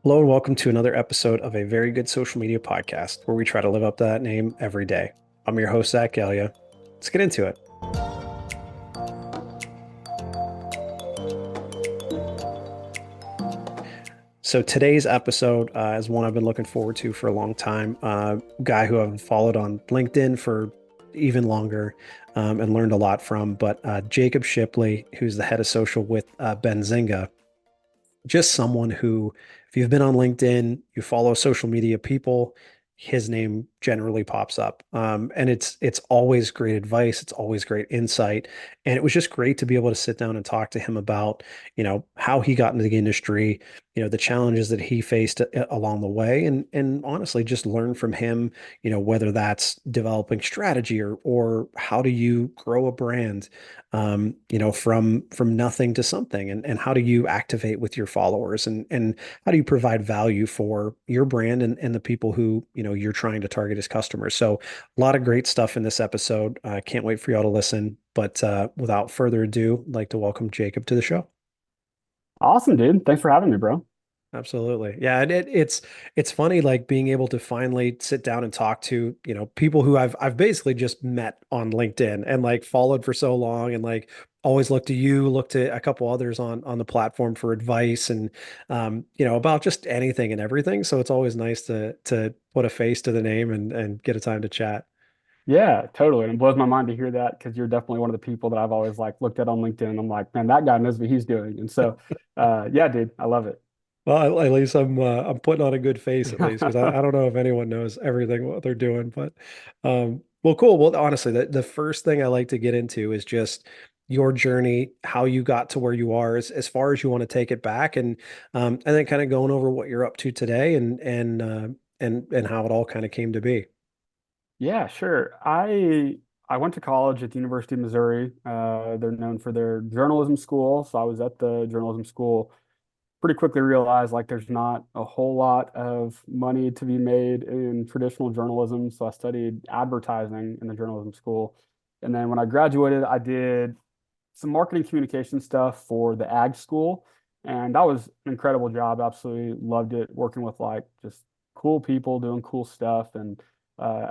Hello and welcome to another episode of a very good social media podcast where we try to live up to that name every day. I'm your host, Zach Galia. Let's get into it. So today's episode is one I've been looking forward to for a long time. Guy who I've followed on LinkedIn for even longer and learned a lot from, but Jacob Shipley, who's the head of social with Benzinga, just someone who, if you've been on LinkedIn, you follow social media people, his name generally pops up. And it's always great advice. It's always great insight. And it was just great to be able to sit down and talk to him about, how he got into the industry, the challenges that he faced along the way, and honestly, just learn from him, whether that's developing strategy or how do you grow a brand from nothing to something, and how do you activate with your followers, and how do you provide value for your brand and the people who you're trying to target as customers. So a lot of great stuff in this episode. I can't wait for y'all to listen. But without further ado, I'd like to welcome Jacob to the show. Awesome, dude. Thanks for having me, bro. Absolutely. Yeah, and it's funny like being able to finally sit down and talk to, people who I've basically just met on LinkedIn and like followed for so long, and like always look to you, look to a couple others on the platform for advice, and about just anything and everything. So it's always nice to put a face to the name and get a time to chat. Yeah, totally. And it blows my mind to hear that because you're definitely one of the people that I've always like looked at on LinkedIn. And I'm like, man, that guy knows what he's doing. And so, yeah, dude, I love it. Well, at least I'm putting on a good face at least, because I don't know if anyone knows everything what they're doing, but well, cool. Well, honestly, the first thing I like to get into is just your journey, how you got to where you are, as far as you want to take it back, and then kind of going over what you're up to today, and how it all kind of came to be. Yeah, sure. I went to college at the University of Missouri. They're known for their journalism school, so I was at the journalism school. Pretty quickly realized like there's not a whole lot of money to be made in traditional journalism, so I studied advertising in the journalism school. And then when I graduated, I did some marketing communication stuff for the ag school. And that was an incredible job. Absolutely loved it, working with like just cool people doing cool stuff, and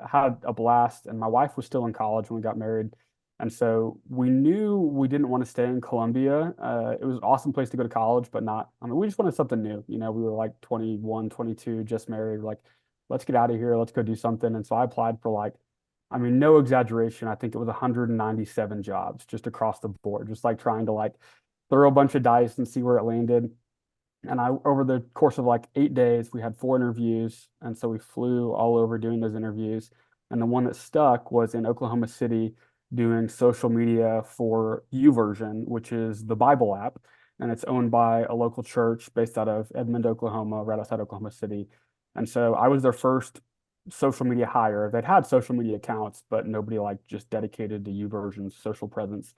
had a blast. And my wife was still in college when we got married. And so we knew we didn't want to stay in Columbia. It was an awesome place to go to college, but not, I mean, we just wanted something new. We were like 21, 22, just married. Like, let's get out of here. Let's go do something. And so I applied for like, I mean, no exaggeration. I think it was 197 jobs just across the board, just like trying to like throw a bunch of dice and see where it landed. And over the course of like 8 days, we had four interviews. And so we flew all over doing those interviews. And the one that stuck was in Oklahoma City doing social media for YouVersion, which is the Bible app. And it's owned by a local church based out of Edmond, Oklahoma, right outside Oklahoma City. And so I was their first social media hire. They'd had social media accounts, but nobody like just dedicated to YouVersion's social presence.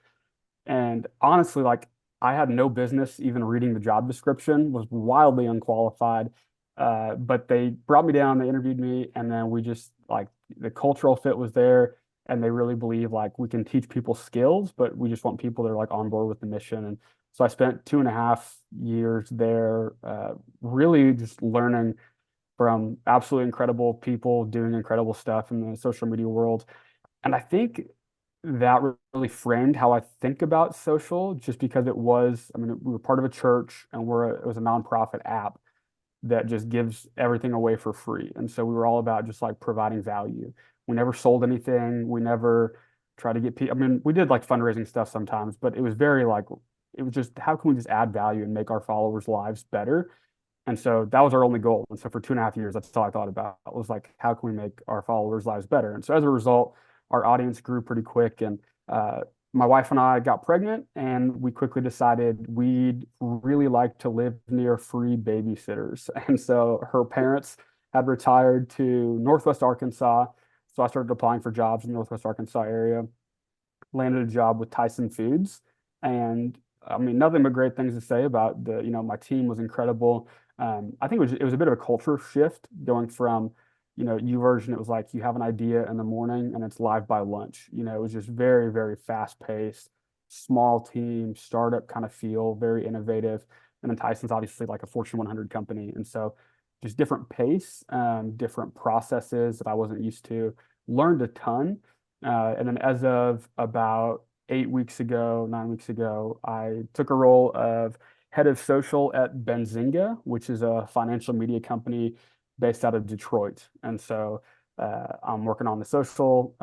And honestly, like I had no business even reading the job description, was wildly unqualified. But they brought me down, they interviewed me, and then we just like the cultural fit was there. And they really believe like we can teach people skills, but we just want people that are like on board with the mission. And so I spent 2.5 years there, really just learning from absolutely incredible people doing incredible stuff in the social media world. And I think that really framed how I think about social, just because it was, I mean, we were part of a church and it was a nonprofit app that just gives everything away for free. And so we were all about just like providing value. We never sold anything. We never tried to get people. I mean, we did like fundraising stuff sometimes, but it was very like, it was just how can we just add value and make our followers' lives better? And so that was our only goal. And so for 2.5 years, that's all I thought about was like, how can we make our followers' lives better? And so as a result, our audience grew pretty quick. And my wife and I got pregnant, and we quickly decided we'd really like to live near free babysitters. And so her parents had retired to Northwest Arkansas. So I started applying for jobs in the Northwest Arkansas area, landed a job with Tyson Foods. And I mean, nothing but great things to say about my team was incredible. I think it was a bit of a culture shift going from, YouVersion, it was like you have an idea in the morning and it's live by lunch. It was just very, very fast paced, small team, startup kind of feel, very innovative. And then Tyson's obviously like a Fortune 100 company. And so just different pace, different processes that I wasn't used to. Learned a ton. And then as of about 8 weeks ago, 9 weeks ago, I took a role of head of social at Benzinga, which is a financial media company based out of Detroit. And so I'm working on the social,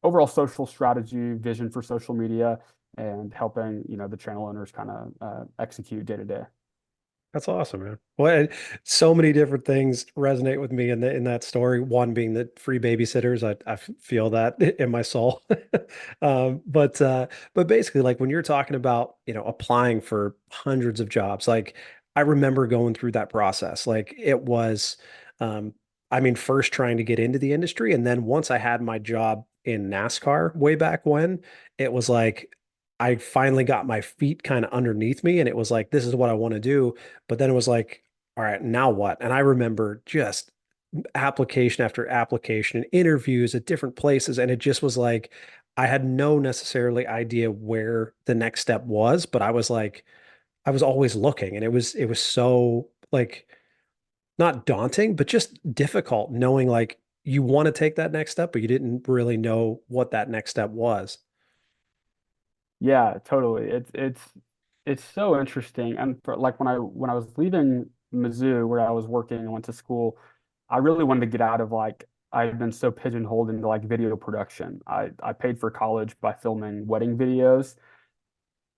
overall social strategy, vision for social media, and helping, the channel owners kind of execute day to day. That's awesome, man. Well, so many different things resonate with me in that story. One being the free babysitters. I feel that in my soul. But basically, like when you're talking about, applying for hundreds of jobs, like I remember going through that process. Like it was, um, I mean, first trying to get into the industry, and then once I had my job in NASCAR way back when, it was like I finally got my feet kind of underneath me, and it was like, this is what I want to do. But then it was like, all right, now what? And I remember just application after application and interviews at different places. And it just was like, I had no necessarily idea where the next step was, but I was like, I was always looking. And it was so like not daunting, but just difficult knowing like you want to take that next step, but you didn't really know what that next step was. Yeah, totally. It's so interesting. And for, like when I was leaving Mizzou, where I was working and went to school, I really wanted to get out of like I've been so pigeonholed into like video production. I paid for college by filming wedding videos.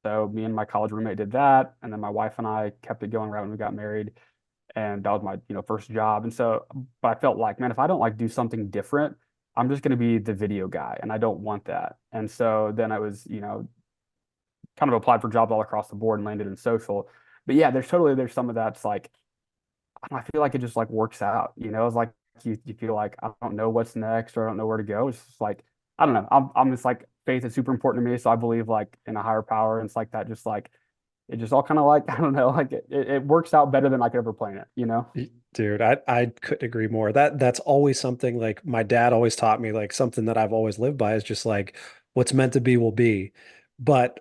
So me and my college roommate did that, and then my wife and I kept it going right when we got married, and that was my first job. And so, but I felt like, man, if I don't like do something different, I'm just going to be the video guy, and I don't want that. And so then I was, kind of applied for jobs all across the board and landed in social. But yeah, there's some of that's like I feel like it just like works out. It's like you feel like I don't know what's next or I don't know where to go. It's just like I don't know. I'm just like faith is super important to me, so I believe like in a higher power, and it's like that. Just like it just all kind of like I don't know, like it works out better than I could ever plan it. Dude, I couldn't agree more. That's always something like my dad always taught me, like something that I've always lived by is just like what's meant to be will be. But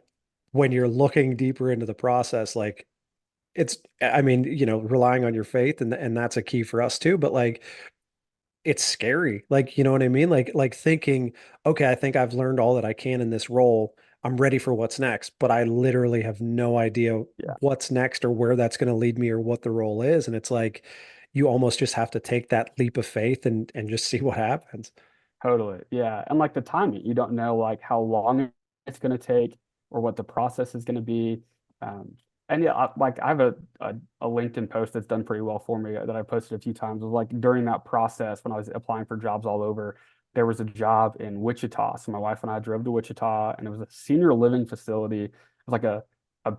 when you're looking deeper into the process, like I mean, relying on your faith and that's a key for us too, but like it's scary. Like, you know what I mean? Like thinking, okay, I think I've learned all that I can in this role. I'm ready for what's next, but I literally have no idea Yeah. what's next or where that's going to lead me or what the role is. And it's like you almost just have to take that leap of faith and just see what happens. Totally. Yeah. And like the timing, you don't know like how long it's going to take or what the process is going to be. Um, and yeah, like I have a LinkedIn post that's done pretty well for me that I posted a few times. It was like during that process when I was applying for jobs all over, there was a job in Wichita. So my wife and I drove to Wichita, and it was a senior living facility. It was like a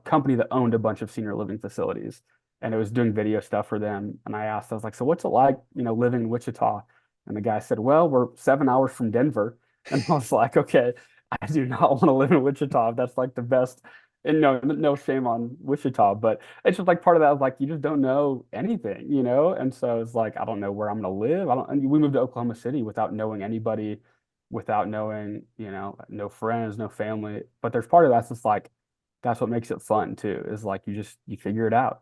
company that owned a bunch of senior living facilities, and it was doing video stuff for them. And I was like, so what's it like, living in Wichita? And the guy said, well, we're 7 hours from Denver. And I was like, okay, I do not want to live in Wichita. That's like the best. And no shame on Wichita, but it's just like part of that is like you just don't know anything. And so it's like I don't know where I'm gonna live. I don't. And we moved to Oklahoma City without knowing anybody, without knowing, no friends, no family. But there's part of that's just like that's what makes it fun too. Is like you figure it out.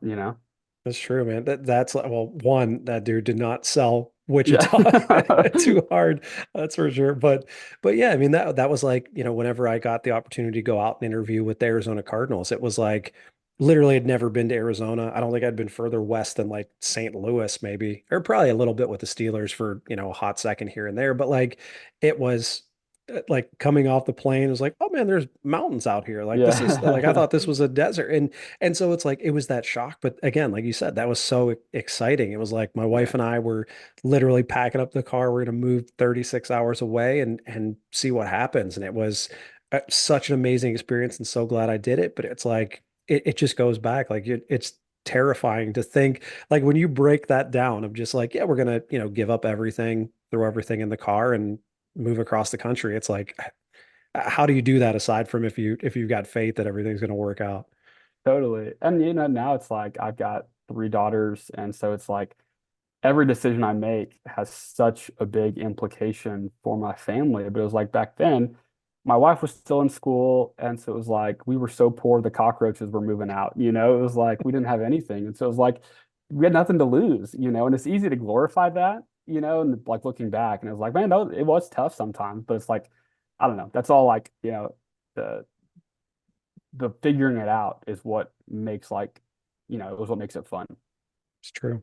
That's true, man. That's like, well, one, that dude did not sell Yeah. Wichita too hard. That's for sure. But yeah, I mean that was like, whenever I got the opportunity to go out and interview with the Arizona Cardinals, it was like literally had never been to Arizona. I don't think I'd been further west than like St. Louis, maybe, or probably a little bit with the Steelers for, a hot second here and there. But like it was like coming off the plane, it was like, oh man, there's mountains out here. Like this is like I Yeah. thought this was a desert. And so it's like it was that shock. But again, like you said, that was so exciting. It was like my wife Yeah. and I were literally packing up the car. We're going to move 36 hours away and see what happens. And it was such an amazing experience and so glad I did it. But it's like it just goes back. Like it's terrifying to think like when you break that down of just like, yeah, we're gonna, give up everything, throw everything in the car and move across the country. It's like how do you do that aside from if you've got faith that everything's going to work out? Totally. And now it's like I've got three daughters, and so it's like every decision I make has such a big implication for my family. But it was like back then, my wife was still in school, and so it was like we were so poor the cockroaches were moving out. It was like we didn't have anything, and so it was like we had nothing to lose. And it's easy to glorify that, and like looking back, and it was like, man, it was tough sometimes, but it's like I don't know. That's all like the the figuring it out is what makes like it was what makes it fun. It's true.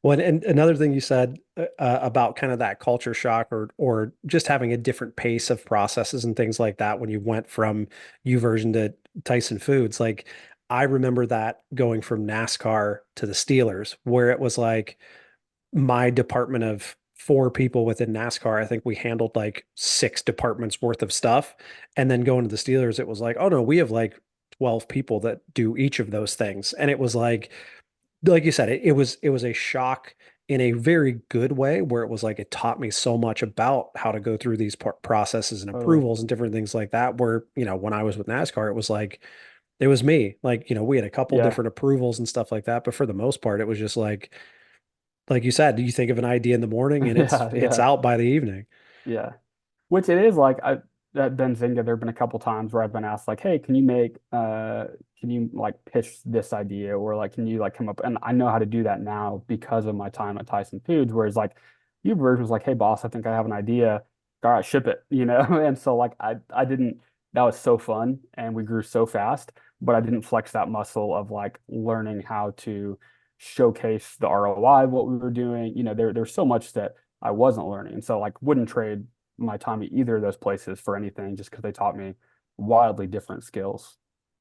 Well, and another thing you said about kind of that culture shock or just having a different pace of processes and things like that when you went from version to Tyson Foods, like I remember that going from NASCAR to the Steelers, where it was like my department of four people within NASCAR, I think we handled like six departments worth of stuff. And then going to the Steelers, it was like, oh no, we have like 12 people that do each of those things. And it was like you said, it was a shock in a very good way where it was like it taught me so much about how to go through these processes and Totally. approvals and different things like that. Where, when I was with NASCAR, it was like it was me. Like, we had a couple Yeah. different approvals and stuff like that, but for the most part, it was just like you said, you think of an idea in the morning and it's Yeah. it's Yeah. out by the evening. Yeah. Which it is like I at Benzinga, there have been a couple times where I've been asked like, hey, can you like pitch this idea or like can you like come up and I know how to do that now because of my time at Tyson Foods, whereas like you version was like, hey boss, I think I have an idea. All right, ship it. And so like I didn't that was so fun and we grew so fast, but I didn't flex that muscle of like learning how to showcase the ROI of what we were doing. There's so much that I wasn't learning. And so like wouldn't trade my time at either of those places for anything just because they taught me wildly different skills.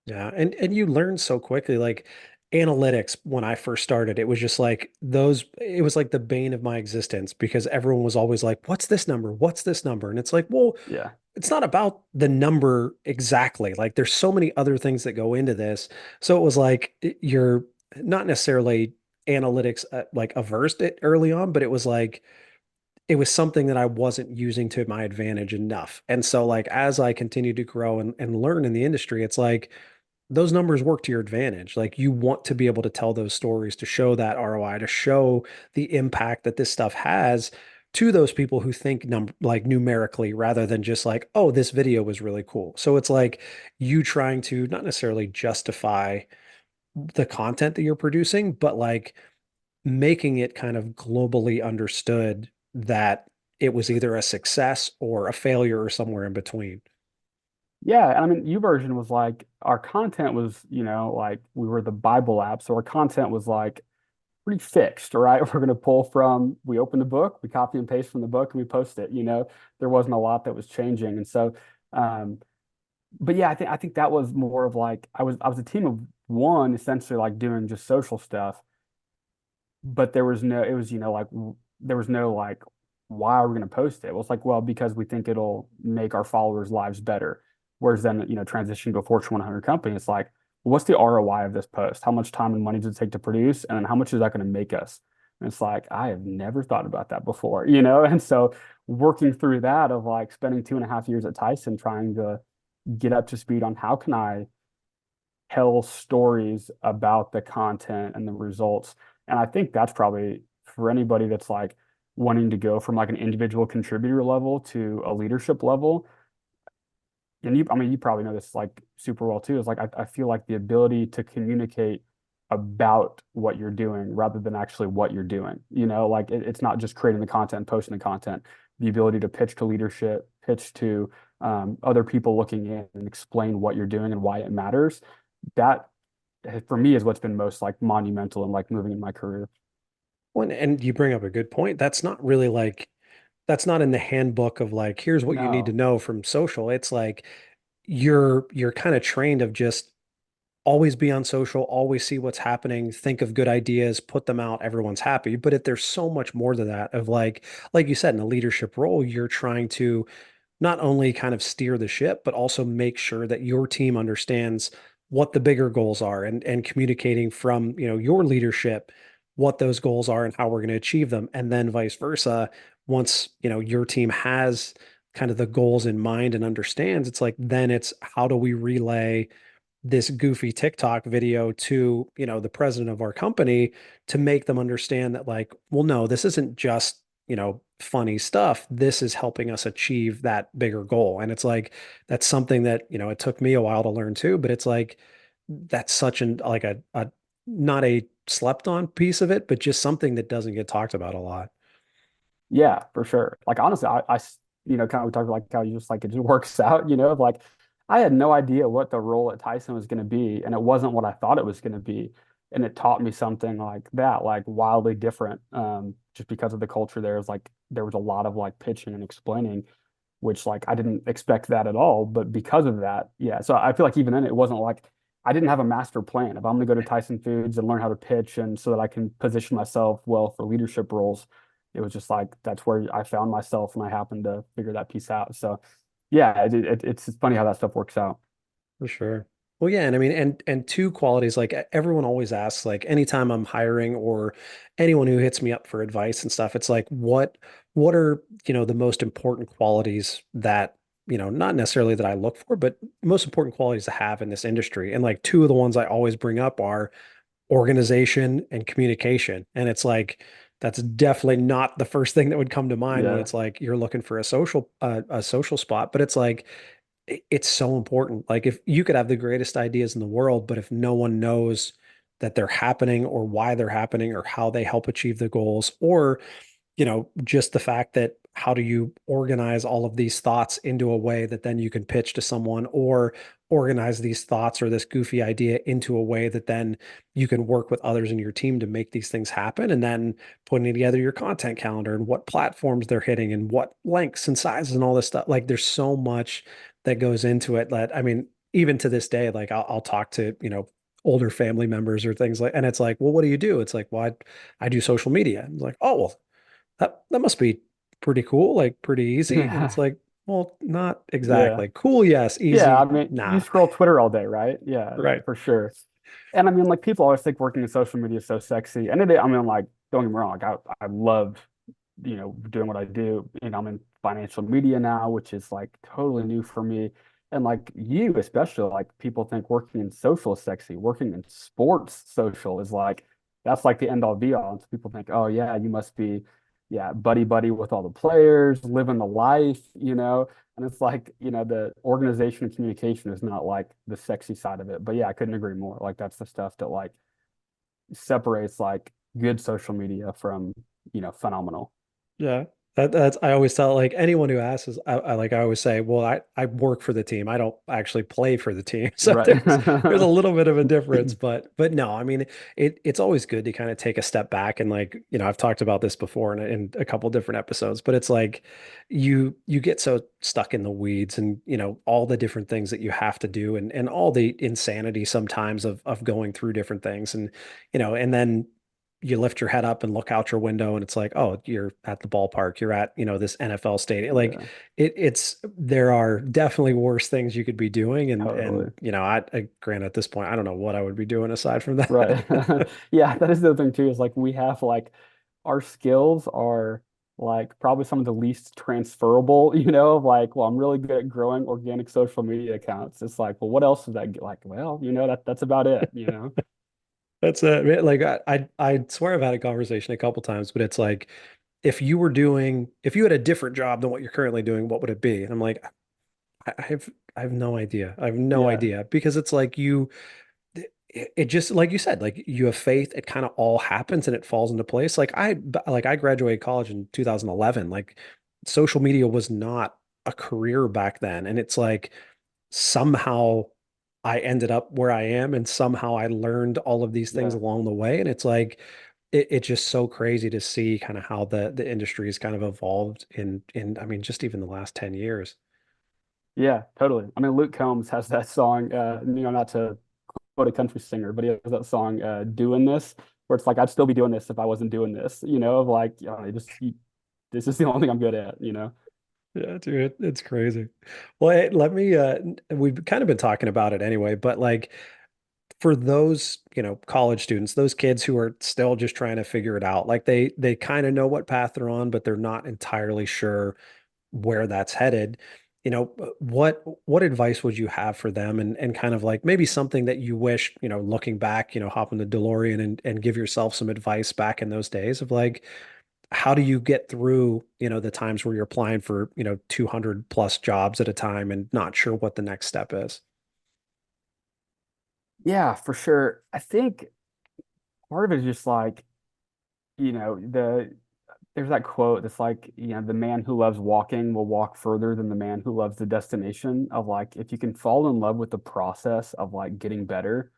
Yeah, and you learn so quickly. Like analytics, when I first started, it was just like it was like the bane of my existence because everyone was always like, "What's this number? What's this number?" And it's like, well, Yeah. it's not about the number exactly. Like there's so many other things that go into this. So it was like you're not necessarily analytics like averse it early on, but it was like it was something that I wasn't using to my advantage enough. And so like as I continue to grow and learn in the industry, it's like those numbers work to your advantage. Like you want to be able to tell those stories to show that ROI, to show the impact that this stuff has to those people who think like numerically rather than just like, oh, this video was really cool. So it's like you trying to not necessarily justify the content that you're producing, but like making it kind of globally understood that it was either a success or a failure or somewhere in between. Yeah. And I mean, YouVersion was like our content was, like we were the Bible app. So our content was like pretty fixed, right? We're going to pull from, we open the book, we copy and paste from the book and we post it. There wasn't a lot that was changing. And so, um, but yeah, I think that was more of like I was a team of one essentially like doing just social stuff. But there was no, it was, like there was no like, why are we going to post it? Well, it's like, well, because we think it'll make our followers' lives better. Whereas then, transition to a Fortune 100 company, it's like, what's the ROI of this post? How much time and money does it take to produce? And then how much is that going to make us? And it's like, I have never thought about that before. And so working through that of like spending 2.5 years at Tyson trying to get up to speed on how can I tell stories about the content and the results. And I think that's probably for anybody that's like wanting to go from like an individual contributor level to a leadership level. And I mean, you probably know this like super well too. Is like I feel like the ability to communicate about what you're doing rather than actually what you're doing. Like it's not just creating the content and posting the content. The ability to pitch to leadership, pitch to other people looking in and explain what you're doing and why it matters. That for me is what's been most like monumental and like moving in my career. Well, and you bring up a good point. That's not really like that's not in the handbook of like here's what you need to No. know from social. It's like you're kind of trained of just always be on social, always see what's happening, think of good ideas, put them out, everyone's happy. But if there's so much more to that of like you said, in a leadership role, you're trying to not only kind of steer the ship, but also make sure that your team understands what the bigger goals are and communicating from, your leadership what those goals are and how we're going to achieve them. And then vice versa. Once, your team has kind of the goals in mind and understands, it's like then it's how do we relay this goofy TikTok video to, the president of our company to make them understand that like, well, no, this isn't just, funny stuff, this is helping us achieve that bigger goal. And it's like that's something that, it took me a while to learn too, but it's like that's such an like a not a slept on piece of it, but just something that doesn't get talked about a lot. Yeah, for sure. Like honestly, kind of we talked about like how you just like it just works out, like I had no idea what the role at Tyson was going to be, and it wasn't what I thought it was going to be, and it taught me something like that, like wildly different, just because of the culture there is like there was a lot of like pitching and explaining, which like I didn't expect that at all, but because of that, yeah. So I feel like even then it wasn't like I didn't have a master plan. If I'm going to go to Tyson Foods and learn how to pitch and so that I can position myself well for leadership roles, it was just like that's where I found myself and I happened to figure that piece out. So yeah, it's funny how that stuff works out. For sure. Well, yeah, and I mean, and two qualities, like everyone always asks, like anytime I'm hiring or anyone who hits me up for advice and stuff, it's like, what are, the most important qualities that, not necessarily that I look for, but most important qualities to have in this industry. And like two of the ones I always bring up are organization and communication. And it's like that's definitely not the first thing that would come to mind when Yeah. it's like you're looking for a social spot, but it's like it's so important. Like if you could have the greatest ideas in the world, but if no one knows that they're happening or why they're happening or how they help achieve the goals, or just the fact that how do you organize all of these thoughts into a way that then you can pitch to someone, or organize these thoughts or this goofy idea into a way that then you can work with others in your team to make these things happen, and then putting together your content calendar and what platforms they're hitting and what lengths and sizes and all this stuff. Like there's so much that goes into it that, I mean, even to this day, like I'll talk to, older family members or things like, and it's like, well, what do you do? It's like, well, I do social media. It's like, oh, well, that must be pretty cool, like pretty easy. And it's Yeah. like, well, not Yeah. exactly. Cool, yes. Yeah, I Easy, mean, you nah. scroll Twitter all day, right? Yeah, Right. for sure. And I mean, like people always think working in social media is so sexy. And I mean, like, don't get me wrong, like I love, doing what I do. I'm in financial media now, which is like totally new for me. And like you, especially, like people think working in social is sexy. Working in sports social is like that's like the end all be all. And so people think, oh yeah, you must be, yeah, buddy buddy with all the players, living the life. And it's like, the organization and communication is not like the sexy side of it. But yeah, I couldn't agree more. Like that's the stuff that like separates like good social media from, phenomenal. Yeah. That's I always tell like anyone who asks is I always say, well, I work for the team. I don't actually play for the team. So Right. there's a little bit of a difference, but no, I mean it's always good to kind of take a step back and like, I've talked about this before in a couple different episodes, but it's like you get so stuck in the weeds and all the different things that you have to do and all the insanity sometimes of going through different things and then you lift your head up and look out your window and it's like, oh, you're at the ballpark, you're at, this NFL stadium. Like Yeah, it's there are definitely worse things you could be doing. And totally. I grant at this point, I don't know what I would be doing aside from Right. that. Yeah, that is the other thing too, is like we have like our skills are like probably some of the least transferable, of like, well, I'm really good at growing organic social media accounts. It's like, well, what else is that? Like, well, that's about it. That's it. Like I swear I've had a conversation a couple times, but it's like if you had a different job than what you're currently doing, what would it be? And I'm like, I have no idea. I have no Yeah. idea because it's like it just like you said, like you have faith, it kind of all happens and it falls into place. Like I graduated college in 2011. Like social media was not a career back then. And it's like somehow I ended up where I am and somehow I learned all of these things Yeah. along the way. And it's like it's just so crazy to see kind of how the industry has kind of evolved in I mean, just even the last 10 years. Yeah, totally. I mean, Luke Combs has that song, not to quote a country singer, but he has that song, Doing This, where it's like, I'd still be doing this if I wasn't doing this, of like, this is the only thing I'm good at. Yeah, dude, it's crazy. Well, hey, let me we've kind of been talking about it anyway, but like for those, college students, those kids who are still just trying to figure it out, like they kind of know what path they're on, but they're not entirely sure where that's headed. What advice would you have for them and kind of like maybe something that you wish, looking back, hop in the DeLorean and give yourself some advice back in those days of like how do you get through, the times where you're applying for, 200 plus jobs at a time and not sure what the next step is? Yeah, for sure. I think part of it is just like, there's that quote that's like, the man who loves walking will walk further than the man who loves the destination of like, if you can fall in love with the process of like getting better,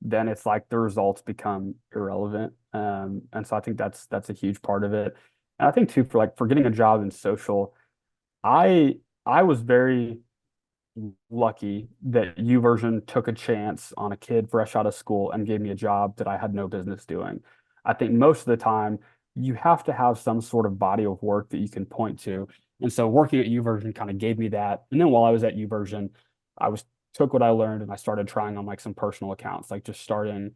then it's like the results become irrelevant. And so I think that's a huge part of it. And I think too, for getting a job in social, I was very lucky that YouVersion took a chance on a kid fresh out of school and gave me a job that I had no business doing. I think most of the time you have to have some sort of body of work that you can point to. And so working at YouVersion kind of gave me that. And then while I was at YouVersion, I was took what I learned and I started trying on like some personal accounts, like just starting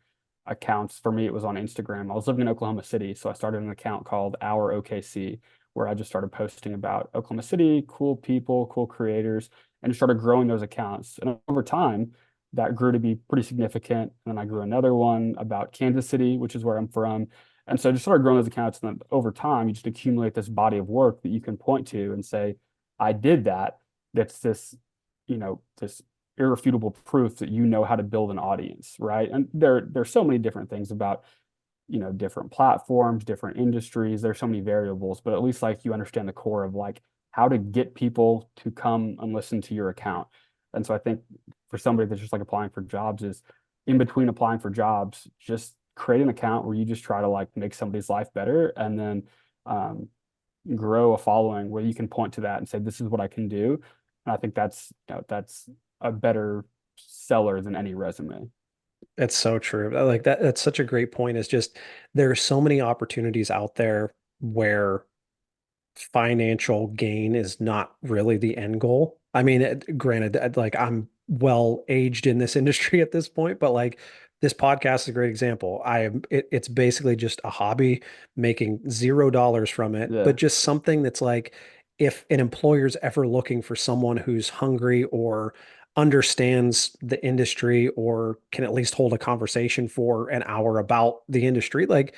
accounts. For me, it was on Instagram. I was living in Oklahoma City, so I started an account called Our OKC, where I just started posting about Oklahoma City, cool people, cool creators, and started growing those accounts. And over time, that grew to be pretty significant. And then I grew another one about Kansas City, which is where I'm from. And so I just started growing those accounts. And then over time, you just accumulate this body of work that you can point to and say, I did that. That's this, this irrefutable proof that you know how to build an audience, right? And there's so many different things about different platforms, different industries. There's so many variables, but at least like you understand the core of like how to get people to come and listen to your account. And so I think for somebody that's just like applying for jobs is in between applying for jobs, just create an account where you just try to like make somebody's life better and then um, grow a following where you can point to that and say, this is what I can do. And I think that's a better seller than any resume. It's so true. Like that, that's such a great point. Is just there are so many opportunities out there where financial gain is not really the end goal. I mean, granted, like I'm well aged in this industry at this point, but like this podcast is a great example. It's basically just a hobby, making $0 from it, but Yeah. just something that's like, if an employer's ever looking for someone who's hungry or understands the industry or can at least hold a conversation for an hour about the industry, like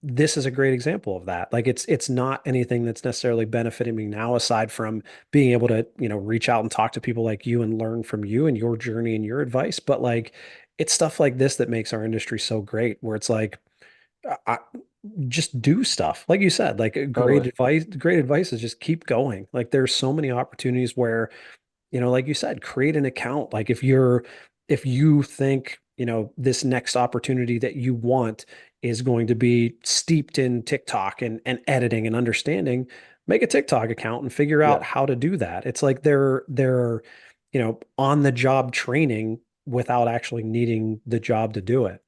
this is a great example of that. Like it's not anything that's necessarily benefiting me now aside from being able to, reach out and talk to people like you and learn from you and your journey and your advice, but like it's stuff like this that makes our industry so great where it's like I just do stuff. Like you said, like Totally. great advice is just keep going. Like there's so many opportunities where like you said, create an account. Like if you think, this next opportunity that you want is going to be steeped in TikTok and editing and understanding, make a TikTok account and figure out Yeah. how to do that. It's like they're, on the job training without actually needing the job to do it.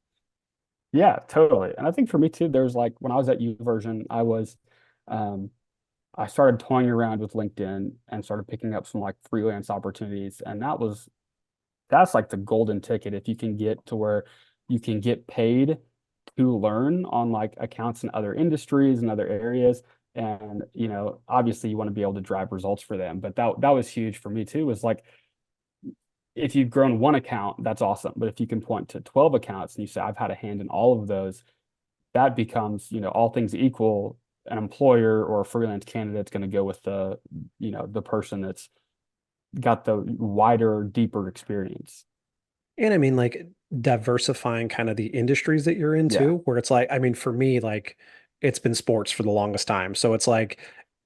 Yeah, totally. And I think for me too, there's like when I was at YouVersion, um, I started toying around with LinkedIn and started picking up some like freelance opportunities. And that's like the golden ticket if you can get to where you can get paid to learn on like accounts in other industries and other areas. And, obviously you want to be able to drive results for them. But that was huge for me too, was like if you've grown one account, that's awesome. But if you can point to 12 accounts and you say, I've had a hand in all of those, that becomes, all things equal, an employer or a freelance candidate's going to go with the person that's got the wider, deeper experience. And I mean, like diversifying kind of the industries that you're Yeah. into, where it's like, I mean, for me, like it's been sports for the longest time. So it's like,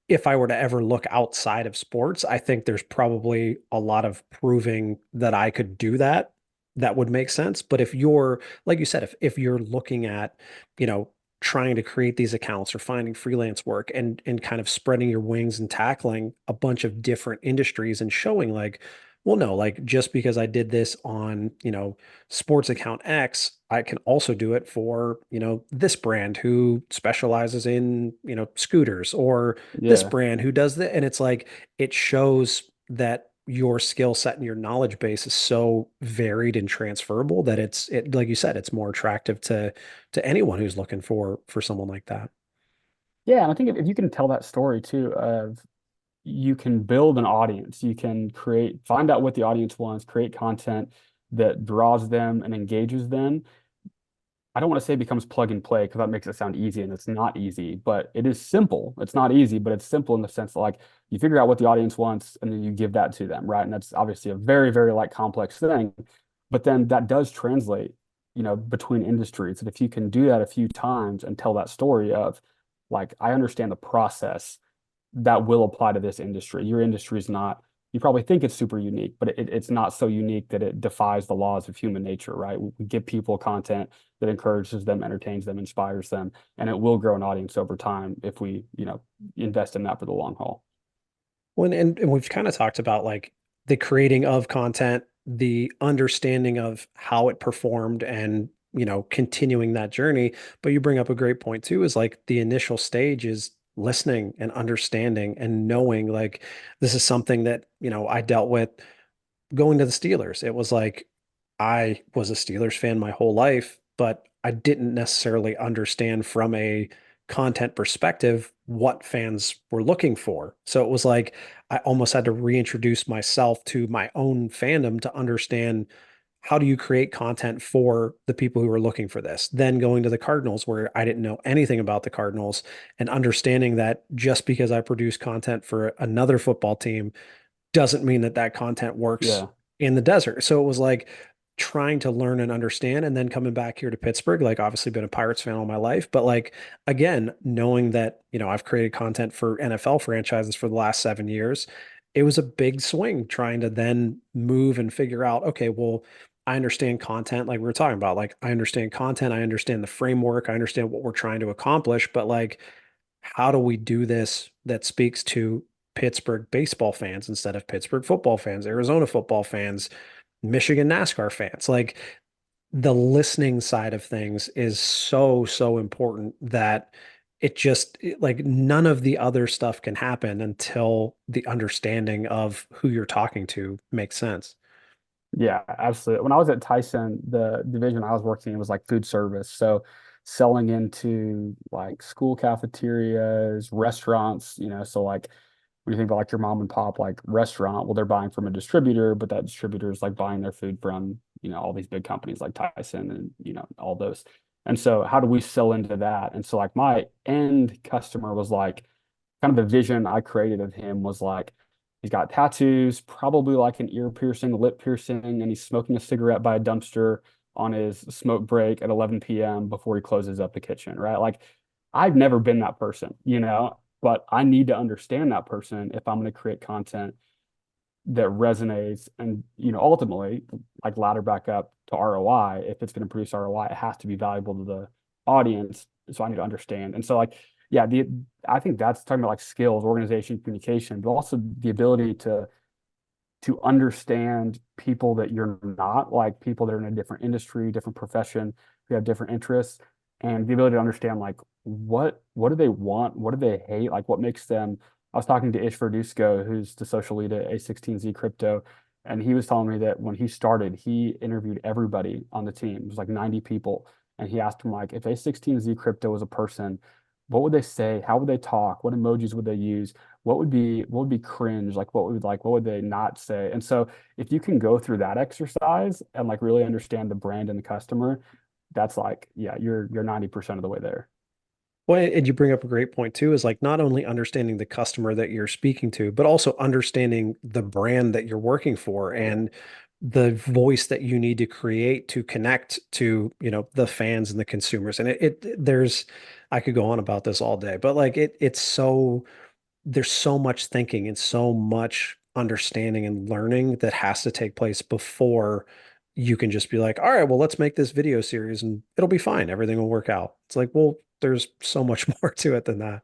if I were to ever look outside of sports, I think there's probably a lot of proving that I could do that. That would make sense. But if you're, like you said, if you're looking at, you know, trying to create these accounts or finding freelance work and kind of spreading your wings and tackling a bunch of different industries and showing like, well, no, like just because I did this on, sports account X, I can also do it for, this brand who specializes in, scooters or this Yeah. brand who does that. And it's like, it shows that your skill set and your knowledge base is so varied and transferable that like you said, it's more attractive to anyone who's looking for someone like that. Yeah. And I think if you can tell that story too, of you can build an audience, you can find out what the audience wants, create content that draws them and engages them. I don't want to say it becomes plug and play because that makes it sound easy and it's not easy, but it is simple. It's not easy, but it's simple in the sense that like you figure out what the audience wants and then you give that to them, right? And that's obviously a very, very like complex thing, but then that does translate, between industries. And if you can do that a few times and tell that story of like, I understand the process that will apply to this industry. Your industry is not, you probably think it's super unique, but it's not so unique that it defies the laws of human nature, right? We give people content that encourages them, entertains them, inspires them, and it will grow an audience over time if we, invest in that for the long haul. When and we've kind of talked about like the creating of content, the understanding of how it performed and continuing that journey. But you bring up a great point too, is like the initial stage is listening and understanding and knowing like this is something that, I dealt with going to the Steelers. It was like I was a Steelers fan my whole life, but I didn't necessarily understand from a content perspective what fans were looking for. So it was like I almost had to reintroduce myself to my own fandom to understand how do you create content for the people who are looking for this. Then going to the Cardinals, where I didn't know anything about the Cardinals, and understanding that just because I produce content for another football team doesn't mean that that content works Yeah. in the desert. So it was like trying to learn and understand, and then coming back here to Pittsburgh, like obviously been a Pirates fan all my life, but like again, knowing that, I've created content for NFL franchises for the last 7 years, it was a big swing trying to then move and figure out, okay, well, I understand content like we were talking about. Like I understand content, I understand the framework, I understand what we're trying to accomplish, but like how do we do this that speaks to Pittsburgh baseball fans instead of Pittsburgh football fans, Arizona football fans, Michigan NASCAR fans? Like the listening side of things is so, so important that like none of the other stuff can happen until the understanding of who you're talking to makes sense. Yeah, absolutely. When I was at Tyson, the division I was working in was like food service. So selling into like school cafeterias, restaurants, so like when you think about like your mom and pop like restaurant, well, they're buying from a distributor, but that distributor is like buying their food from, all these big companies like Tyson and, all those. And so how do we sell into that? And so like my end customer was like kind of the vision I created of him was like he's got tattoos, probably like an ear piercing, lip piercing, and he's smoking a cigarette by a dumpster on his smoke break at 11 p.m. before he closes up the kitchen, right? Like I've never been that person, but I need to understand that person if I'm going to create content that resonates and, ultimately like ladder back up to ROI. If it's going to produce ROI, it has to be valuable to the audience. So I need to understand. And so like, yeah, I think that's talking about like skills, organization, communication, but also the ability to understand people that you're not, like people that are in a different industry, different profession, who have different interests, and the ability to understand like what do they want, what do they hate, like what makes them. I was talking to Ish Verduzco, who's the social lead at A16Z Crypto, and he was telling me that when he started, he interviewed everybody on the team. It was like 90 people, and he asked them like, if A16Z Crypto was a person, what would they say? How would they talk? What emojis would they use? What would be cringe? Like what would they not say? And so if you can go through that exercise and like really understand the brand and the customer, that's like, yeah, you're 90% of the way there. Well, and you bring up a great point too, is like not only understanding the customer that you're speaking to, but also understanding the brand that you're working for Yeah. and the voice that you need to create to connect to, the fans and the consumers. And I could go on about this all day, but like there's so much thinking and so much understanding and learning that has to take place before you can just be like, all right, well, let's make this video series and it'll be fine. Everything will work out. It's like, well, there's so much more to it than that.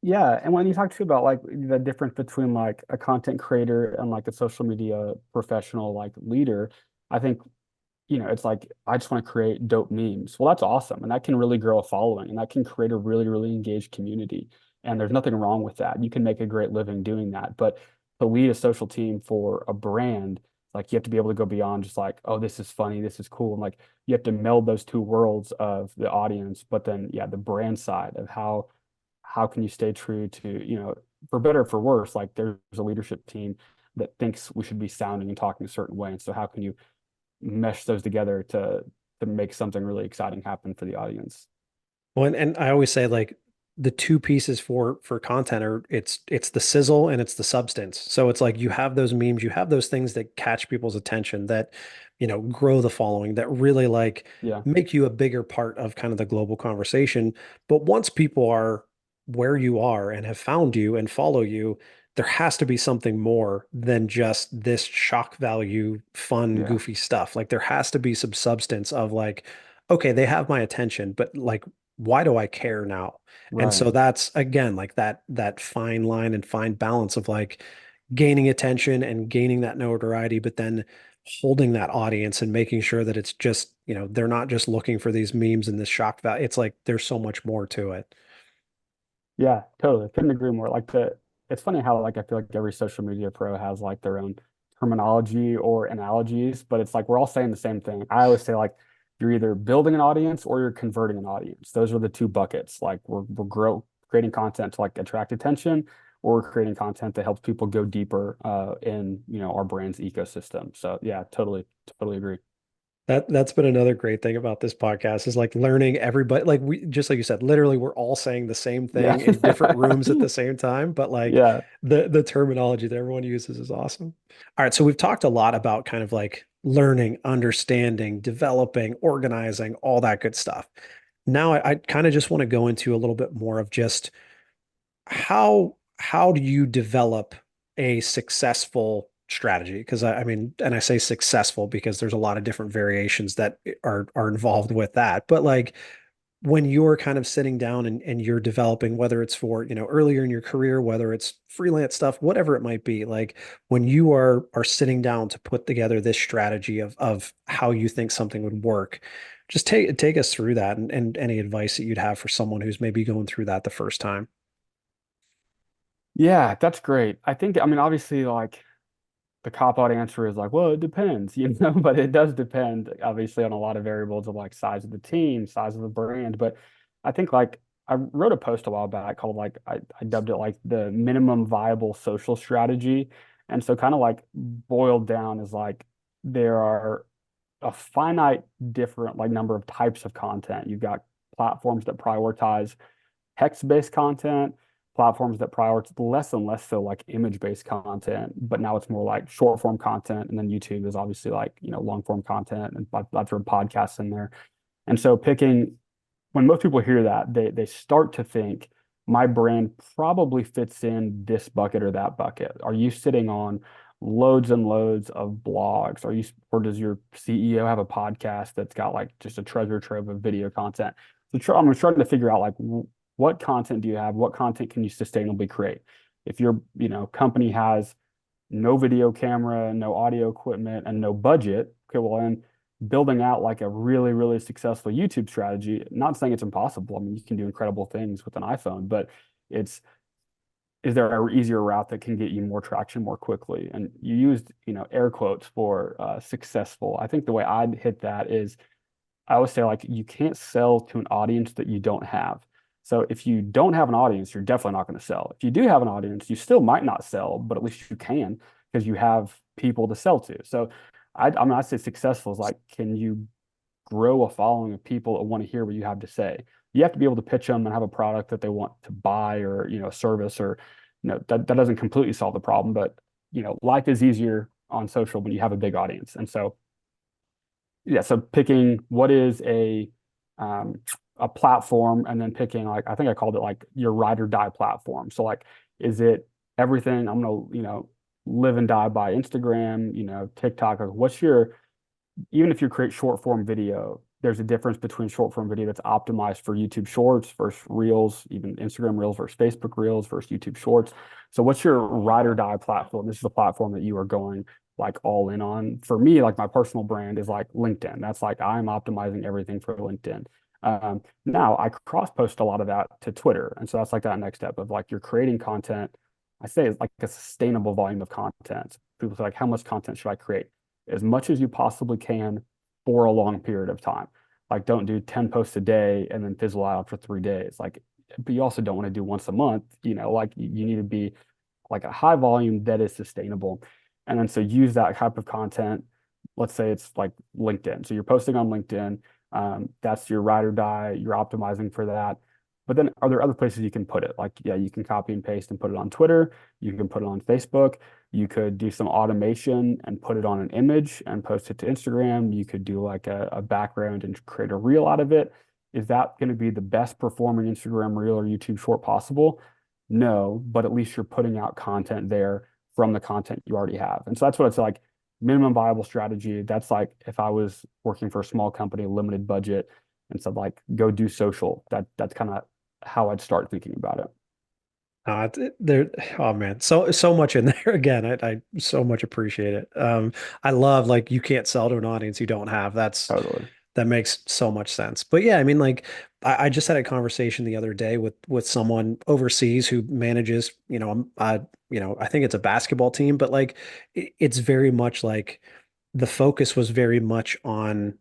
Yeah, and when you talk too about like the difference between like a content creator and like a social media professional like leader, I think it's like I just want to create dope memes. Well, that's awesome. And that can really grow a following and that can create a really, really engaged community. And there's nothing wrong with that. You can make a great living doing that. But to lead a social team for a brand, like you have to be able to go beyond just like, oh, this is funny, this is cool. And like you have to meld those two worlds of the audience, but then yeah, the brand side of how can you stay true to, for better or for worse, like there's a leadership team that thinks we should be sounding and talking a certain way. And so how can you mesh those together to to make something really exciting happen for the audience. Well, and I always say like the two pieces for content are it's the sizzle and it's the substance. So it's like you have those memes, you have those things that catch people's attention that, grow the following, that really like Yeah, make you a bigger part of kind of the global conversation. But once people are where you are and have found you and follow you, there has to be something more than just this shock value, fun, yeah, goofy stuff. Like there has to be some substance of like, okay, they have my attention, but like why do I care now? And right. so that's again like that fine line and fine balance of like gaining attention and gaining that notoriety, but then holding that audience and making sure that it's just, they're not just looking for these memes and this shock value. It's like there's so much more to it. Yeah, totally. Couldn't agree more. It's funny how like I feel like every social media pro has like their own terminology or analogies, but it's like we're all saying the same thing. I always say like you're either building an audience or you're converting an audience. Those are the two buckets. Like we're creating content to like attract attention, or we're creating content that helps people go deeper in our brand's ecosystem. So yeah, totally agree. That's been another great thing about this podcast is like learning everybody, like we just like you said, literally we're all saying the same Yeah. thing in different rooms at the same time, but like Yeah. the terminology that everyone uses is awesome. All right, so we've talked a lot about kind of like learning, understanding, developing, organizing, all that good stuff. Now I kind of just want to go into a little bit more of just how do you develop a successful strategy? Because I mean, and I say successful because there's a lot of different variations that are involved with that. But like when you're kind of sitting down and you're developing, whether it's for, earlier in your career, whether it's freelance stuff, whatever it might be, like when you are sitting down to put together this strategy of how you think something would work, just take us through that and any advice that you'd have for someone who's maybe going through that the first time. Yeah, that's great. I mean, obviously, like the cop out answer is like, well, it depends, but it does depend obviously on a lot of variables of like size of the team, size of the brand. But I think like I wrote a post a while back called like I dubbed it like the minimum viable social strategy. And so kind of like boiled down is like there are a finite different like number of types of content. You've got platforms that prioritize text-based content, platforms that prioritize less and less so like image-based content, but now it's more like short form content. And then YouTube is obviously like, long form content and I've thrown podcasts in there. And so picking when most people hear that, they start to think my brand probably fits in this bucket or that bucket. Are you sitting on loads and loads of blogs? Or does your CEO have a podcast that's got like just a treasure trove of video content? So I'm trying to figure out like what content do you have? What content can you sustainably create? If your, company has no video camera, no audio equipment, and no budget, okay, well then building out like a really, really successful YouTube strategy, not saying it's impossible. I mean, you can do incredible things with an iPhone, but it's is there an easier route that can get you more traction more quickly? And you used, air quotes for successful. I think the way I'd hit that is I always say like you can't sell to an audience that you don't have. So if you don't have an audience, you're definitely not going to sell. If you do have an audience, you still might not sell, but at least you can because you have people to sell to. So I mean, I say successful is like, can you grow a following of people that want to hear what you have to say? You have to be able to pitch them and have a product that they want to buy or, a service or, that doesn't completely solve the problem, but, life is easier on social when you have a big audience. And so yeah, so picking what is um, a platform and then picking like I think I called it like your ride or die platform. So like is it everything I'm gonna, live and die by Instagram, TikTok, like what's your even if you create short form video, there's a difference between short form video that's optimized for YouTube Shorts versus Reels, even Instagram Reels versus Facebook Reels versus YouTube Shorts. So, what's your ride or die platform? This is the platform that you are going like all in on. For me, like my personal brand is like LinkedIn. That's like I'm optimizing everything for LinkedIn. Now I cross post a lot of that to Twitter, and so that's like that next step of like you're creating content. I say it's like a sustainable volume of content. People say like, how much content should I create? As much as you possibly can for a long period of time. Like don't do 10 posts a day and then fizzle out for 3 days. Like, but you also don't want to do once a month, like you need to be like a high volume that is sustainable. And then so use that type of content, let's say it's like LinkedIn. So you're posting on LinkedIn. That's your ride or die. You're optimizing for that. But then are there other places you can put it? Like, yeah, you can copy and paste and put it on Twitter. You can put it on Facebook. You could do some automation and put it on an image and post it to Instagram. You could do like a background and create a reel out of it. Is that going to be the best performing Instagram reel or YouTube short possible? No, but at least you're putting out content there from the content you already have. And so that's what it's like minimum viable strategy. That's like if I was working for a small company, limited budget, and said like go do social. That's kind of how I'd start thinking about it. There, oh man, so much in there. Again, I so much appreciate it. I love like you can't sell to an audience you don't have. Totally. That makes so much sense. But yeah, I mean, like I just had a conversation the other day with someone overseas who manages, I think it's a basketball team, but like it's very much like the focus was very much on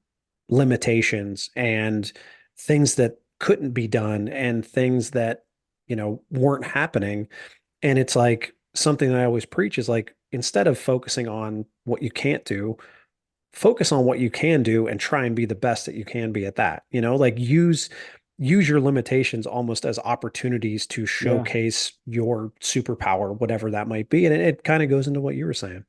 limitations and things that couldn't be done and things that, weren't happening. And it's like something that I always preach is like instead of focusing on what you can't do, focus on what you can do and try and be the best that you can be at that. Like use your limitations almost as opportunities to Yeah. showcase your superpower, whatever that might be. And it kind of goes into what you were saying.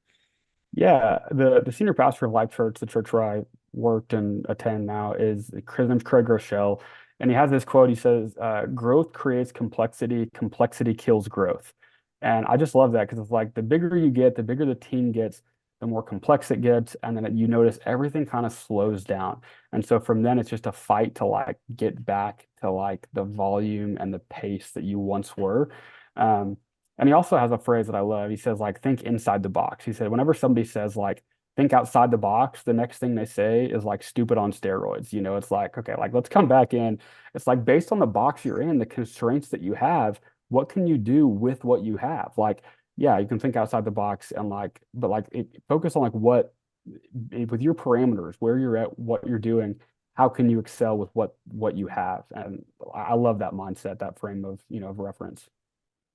Yeah, the senior pastor of Life Church, the church where I worked and attend now, is his name's Craig Rochelle, and he has this quote. He says, "Growth creates complexity. Complexity kills growth." And I just love that because it's like the bigger you get, the bigger the team gets, the more complex it gets, and then you notice everything kind of slows down. And so from then, it's just a fight to like get back to like the volume and the pace that you once were. Um, and he also has a phrase that I love. He says, like, think inside the box. He said, whenever somebody says, like, think outside the box, the next thing they say is like stupid on steroids. It's like, okay, like, let's come back in. It's like based on the box you're in, the constraints that you have, what can you do with what you have? Like, yeah, you can think outside the box and like, but like, focus on like with your parameters, where you're at, what you're doing. How can you excel with what you have? And I love that mindset, that frame of reference.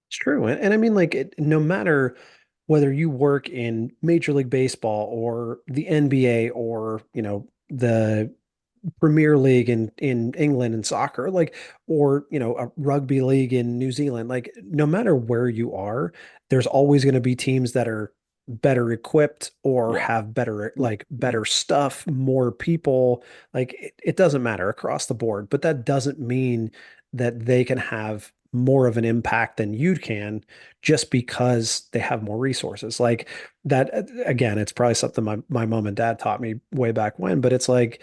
It's true. And I mean, like, no matter whether you work in Major League Baseball or the NBA or, the Premier League in England in soccer, like, or, a rugby league in New Zealand, like, no matter where you are, there's always going to be teams that are better equipped or Yeah. have better stuff, more people. Like, it doesn't matter across the board, but that doesn't mean that they can have more of an impact than you can just because they have more resources. Like that, again, it's probably something my mom and dad taught me way back when, but it's like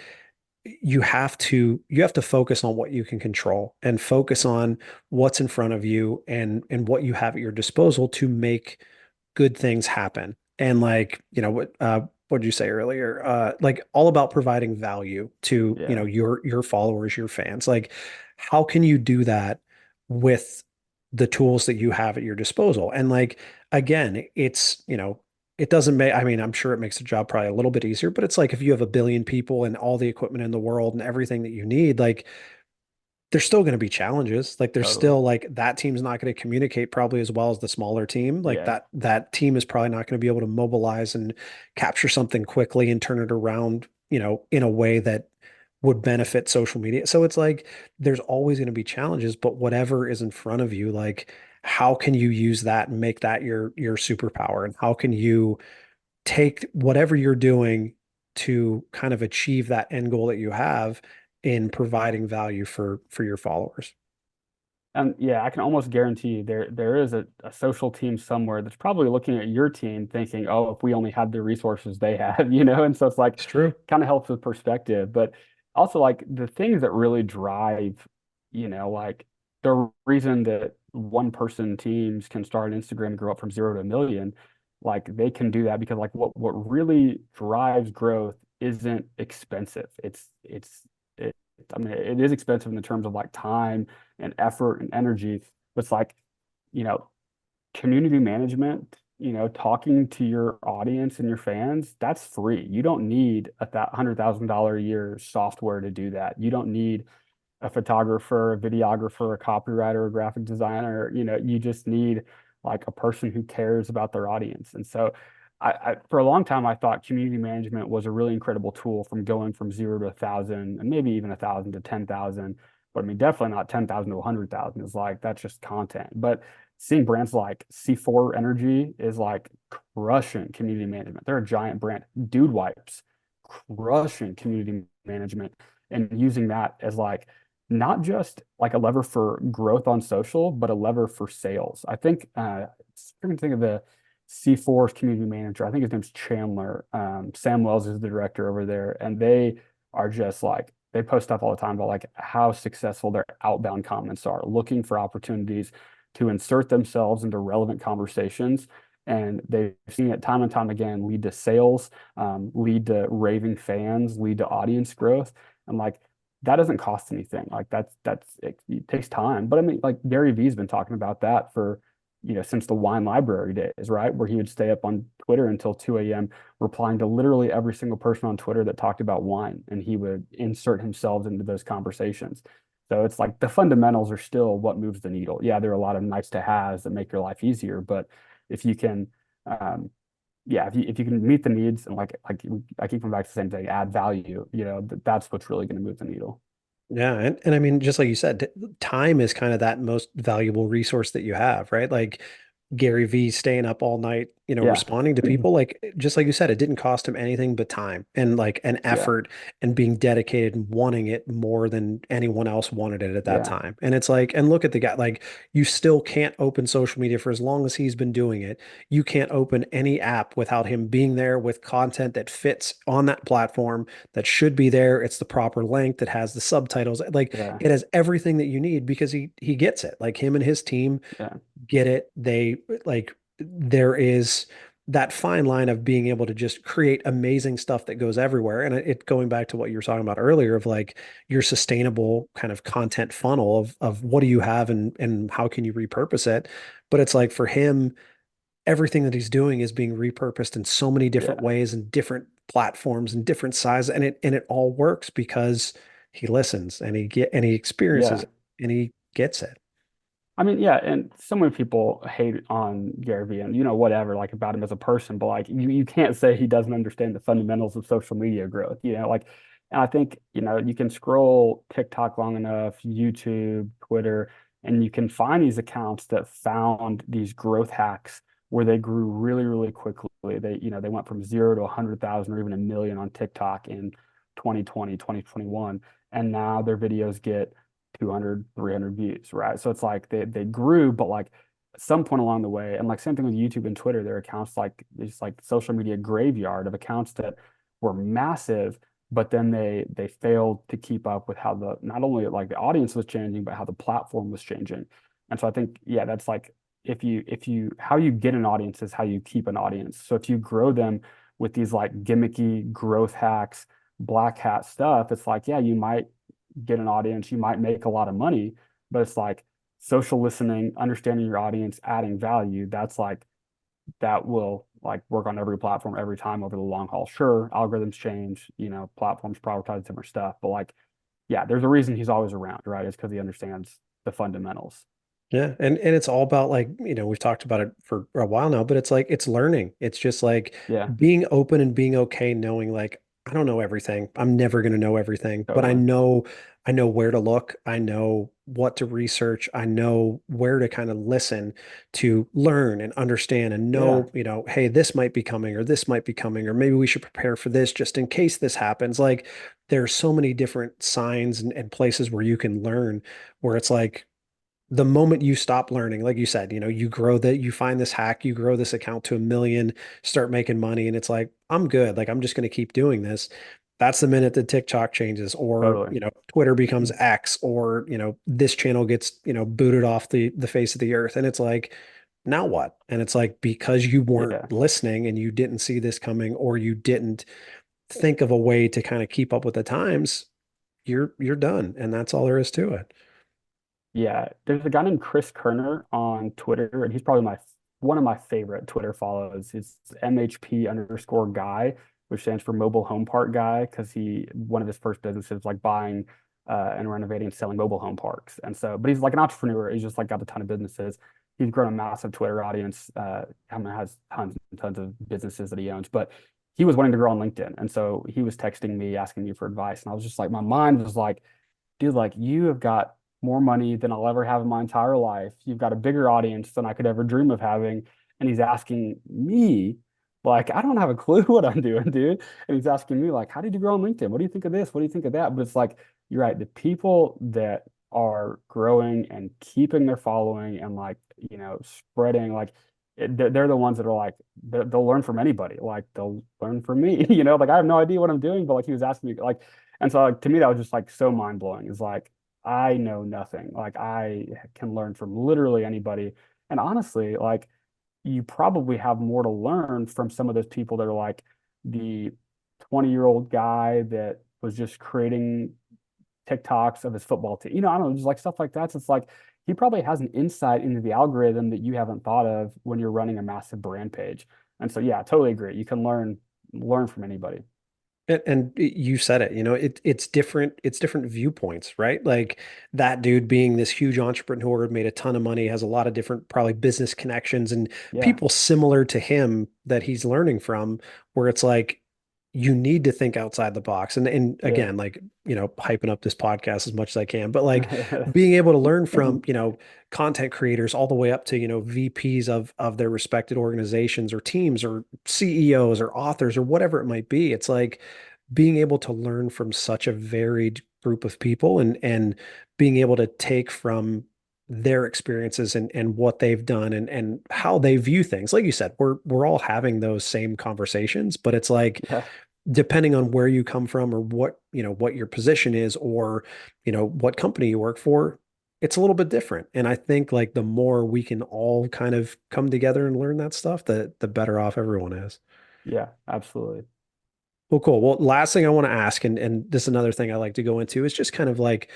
you have to focus on what you can control and focus on what's in front of you and what you have at your disposal to make good things happen. And like, what did you say earlier? Like all about providing value to, Yeah. your followers, your fans. Like, how can you do that with the tools that you have at your disposal? And like, again, it doesn't make, I mean, I'm sure it makes the job probably a little bit easier, but it's like if you have a billion people and all the equipment in the world and everything that you need, like there's still going to be challenges. Like there's Totally. still like that team's not going to communicate probably as well as the smaller team. Like Yeah, that team is probably not going to be able to mobilize and capture something quickly and turn it around, in a way that would benefit social media. So it's like there's always going to be challenges, but whatever is in front of you, like how can you use that and make that your superpower? And how can you take whatever you're doing to kind of achieve that end goal that you have in providing value for your followers. and yeah, I can almost guarantee there is a social team somewhere that's probably looking at your team thinking, oh, if we only had the resources they have, and so it's like It's true. kind of helps with perspective, but also like the things that really drive, like the reason that one person teams can start an Instagram and grow up from 0 to 1 million, like they can do that because like what really drives growth isn't expensive. It, I mean, it is expensive in the terms of like time and effort and energy. But it's like, you know, community management, talking to your audience and your fans, that's free. You don't need $100,000 a year software to do that. You don't need a photographer, a videographer, a copywriter, a graphic designer. You just need like a person who cares about their audience. And so for a long time I thought community management was a really incredible tool from going from 0 to 1,000 and maybe even 1,000 to 10,000. But I mean, definitely not 10,000 to 100,000 is like that's just content. But seeing brands like C4 Energy is like crushing community management. They're a giant brand. Dude Wipes, crushing community management and using that as like not just like a lever for growth on social, but a lever for sales. I think I can think of the C4's community manager. I think his name's Chandler. Sam Wells is the director over there, and they are just like they post stuff all the time about like how successful their outbound comments are, looking for opportunities to insert themselves into relevant conversations. And they've seen it time and time again lead to sales, lead to raving fans, lead to audience growth. And like that doesn't cost anything. Like it takes time. But I mean, like Gary Vee's been talking about that for since the wine library days, right? Where he would stay up on Twitter until 2 a.m. replying to literally every single person on Twitter that talked about wine, and he would insert himself into those conversations. So it's like the fundamentals are still what moves the needle. Yeah, there are a lot of nice to haves that make your life easier, but if you can, um, yeah, if you can meet the needs and like I keep coming back to the same thing, add value, that's what's really going to move the needle. Yeah, and I mean, just like you said, time is kind of that most valuable resource that you have, right? Like Gary V staying up all night, Yeah, responding to people, like just like you said, it didn't cost him anything but time and like an yeah, effort and being dedicated and wanting it more than anyone else wanted it at that yeah, time. And it's like, and look at the guy, like you still can't open social media for as long as he's been doing it. You can't open any app without him being there with content that fits on that platform that should be there. It's the proper length, it has the subtitles, like yeah, it has everything that you need because he gets it. Like him and his team yeah, get it. They like there is that fine line of being able to just create amazing stuff that goes everywhere. And it going back to what you were talking about earlier of like your sustainable kind of content funnel of what do you have and how can you repurpose it? But it's like for him, everything that he's doing is being repurposed in so many different yeah, ways and different platforms and different sizes. And it all works because he listens and he experiences yeah. it and he gets it. I mean, yeah, and so many people hate on Gary Vee and whatever like about him as a person, but like you can't say he doesn't understand the fundamentals of social media growth. Like, and I think you can scroll TikTok long enough, YouTube, Twitter, and you can find these accounts that found these growth hacks where they grew really, really quickly. They went from 0 to 100,000 or even a million on TikTok in 2020, 2021, and now their videos get 200, 300 views, right? So it's like they grew, but like at some point along the way, and like same thing with YouTube and Twitter, their accounts like it's like social media graveyard of accounts that were massive, but then they failed to keep up with how the not only like the audience was changing, but how the platform was changing. And so I think, yeah, that's like if you how you get an audience is how you keep an audience. So if you grow them with these like gimmicky growth hacks, black hat stuff, it's like, yeah, you might get an audience, you might make a lot of money, but it's like social listening, understanding your audience, adding value. That's like that will like work on every platform every time over the long haul. Sure, algorithms change, platforms prioritize different stuff, but like, yeah, there's a reason he's always around, right? It's because he understands the fundamentals. Yeah, and it's all about like, we've talked about it for a while now, but it's like it's learning. It's just like Yeah, being open and being okay knowing like I don't know everything. I'm never going to know everything, but I totally. know I know where to look. I know what to research. I know where to kind of listen to learn and understand and Yeah, know, hey, this might be coming or this might be coming or maybe we should prepare for this just in case this happens. Like there's so many different signs and places where you can learn where it's like the moment you stop learning, like you said, you grow that, you find this hack, you grow this account to a million, start making money, and it's like, I'm good. Like, I'm just going to keep doing this. That's the minute that TikTok changes, or, totally. Twitter becomes X, or, this channel gets, booted off the face of the earth. And it's like, now what? And it's like, because you weren't Yeah. listening and you didn't see this coming, or you didn't think of a way to kind of keep up with the times, you're done. And that's all there is to it. Yeah, there's a guy named Chris Kerner on Twitter, and he's probably my one of my favorite Twitter follows. It's MHP underscore guy, which stands for mobile home park guy, because he one of his first businesses like buying and renovating and selling mobile home parks. And so, but he's like an entrepreneur. He's just like got a ton of businesses. He's grown a massive Twitter audience. I mean, has tons and tons of businesses that he owns. But he was wanting to grow on LinkedIn. And so he was texting me, asking me for advice. And I was just like, my mind was like, dude, like you have got more money than I'll ever have in my entire life. You've got a bigger audience than I could ever dream of having. And he's asking me, like, I don't have a clue what I'm doing, dude. And he's asking me, like, how did you grow on LinkedIn? What do you think of this? What do you think of that? But it's like, you're right. The people that are growing and keeping their following and like, spreading, like, they're the ones that are like, they'll learn from anybody. Like, they'll learn from me, like I have no idea what I'm doing, but like he was asking me, like, and so like, to me, that was just like so mind blowing. It's like, I know nothing. Like I can learn from literally anybody. And honestly, like you probably have more to learn from some of those people that are like the 20-year-old guy that was just creating TikToks of his football team. I don't know, just like stuff like that. So it's like he probably has an insight into the algorithm that you haven't thought of when you're running a massive brand page. And so yeah, I totally agree. You can learn from anybody. And you said it, it's different viewpoints, right? Like that dude being this huge entrepreneur, made a ton of money, has a lot of different probably business connections and Yeah. people similar to him that he's learning from, where it's like you need to think outside the box. And Yeah. again, like, hyping up this podcast as much as I can, but like being able to learn from, content creators all the way up to, VPs of their respected organizations or teams or CEOs or authors or whatever it might be. It's like being able to learn from such a varied group of people and being able to take from their experiences and what they've done and how they view things. Like you said, we're all having those same conversations, but it's like Yeah. depending on where you come from or what your position is or what company you work for, it's a little bit different. And I think like the more we can all kind of come together and learn that stuff, the better off everyone is. Yeah, absolutely. Well, cool. Well, last thing I want to ask, and this is another thing I like to go into, is just kind of like